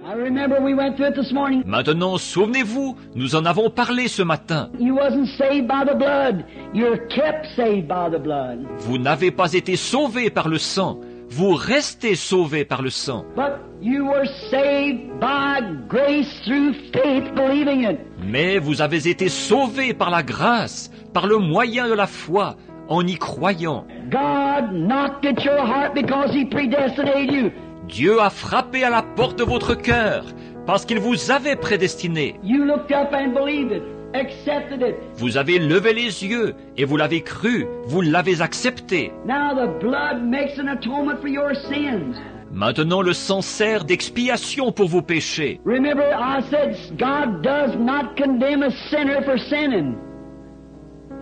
I remember we went through it this morning. Maintenant, souvenez-vous, nous en avons parlé ce matin. You wasn't saved by the blood. You're kept saved by the blood. Vous n'avez pas été sauvés par le sang. Vous restez sauvés par le sang. But you were saved by grace through faith, believing it. Mais vous avez été sauvés par la grâce, par le moyen de la foi, en y croyant. God knocked at your heart because He predestinated you. Dieu a frappé à la porte de votre cœur parce qu'il vous avait prédestiné. You looked up and believed it, accepted it. Vous avez levé les yeux et vous l'avez cru, vous l'avez accepté. Now the blood makes an atonement for your sins. Maintenant le sang sert d'expiation pour vos péchés. Remember, I said God does not condemn a sinner for sinning.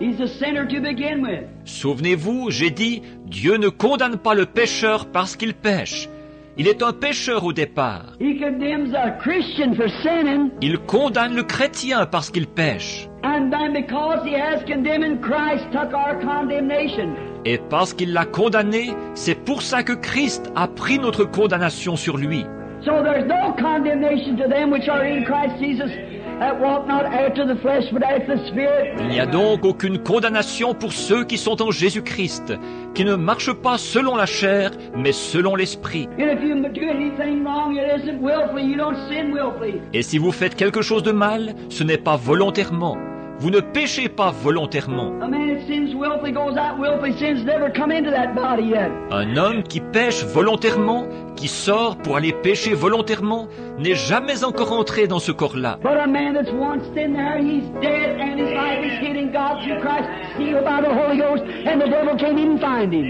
He's a sinner to begin with. Souvenez-vous, j'ai dit, Dieu ne condamne pas le pécheur parce qu'il pêche. Il est un pécheur au départ. He condemns a Christian for sinning. Il condamne le chrétien parce qu'il pêche. And then because He has condemned in Christ, took our condemnation. Et parce qu'il l'a condamné, c'est pour ça que Christ a pris notre condamnation sur lui. So there's no condemnation to them which are in Christ Jesus, that walk not after the flesh, but after the Spirit. Il n'y a donc aucune condamnation pour ceux qui sont en Jésus-Christ, qui ne marchent pas selon la chair, mais selon l'esprit. And if you do anything wrong, it isn't willfully. You don't sin willfully. Et si vous faites quelque chose de mal, ce n'est pas volontairement. Vous ne péchez pas volontairement. A man that sins willfully goes out willfully. Sin's never come into that body yet. Un homme qui pêche volontairement, qui sort pour aller pécher volontairement, n'est jamais encore entré dans ce corps-là. But a man that's once in there, he's dead, and his life is hid in God through Christ, sealed by the Holy Ghost, and the devil can't even find him.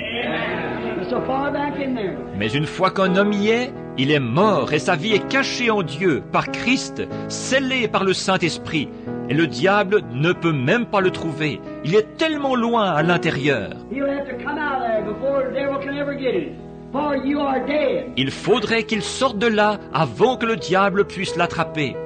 He's so far back in there. Mais une fois qu'un homme y est, il est mort et sa vie est cachée en Dieu, par Christ, scellée par le Saint-Esprit. Et le diable ne peut même pas le trouver. Il est tellement loin à l'intérieur. He'll have to come out of there before the devil can ever get him. For you are dead. Il faudrait qu'il sorte de là avant que le diable puisse l'attraper.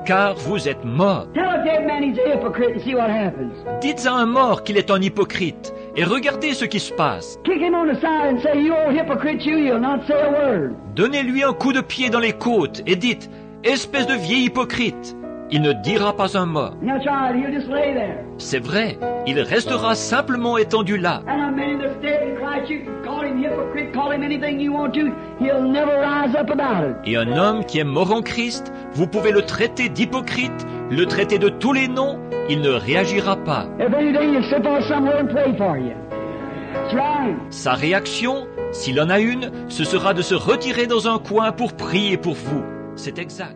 Car vous êtes mort. Tell a dead man he's a hypocrite and see what happens. Dites à un mort qu'il est un hypocrite et regardez ce qui se passe. Kick him on the side and say, you old hypocrite, you'll not say a word. Donnez-lui un coup de pied dans les côtes et dites « Espèce de vieil hypocrite !» Il ne dira pas un mot. That's right, he'll just lay there. C'est vrai, il restera simplement étendu là. And a man that's dead in Christ, you can call him hypocrite, call him anything you want to, he'll never rise up about it. Et un homme qui est mort en Christ, vous pouvez le traiter d'hypocrite, le traiter de tous les noms, il ne réagira pas. If anything, he'll sit down somewhere and pray for you. That's right. Sa réaction, s'il en a une, ce sera de se retirer dans un coin pour prier pour vous. C'est exact.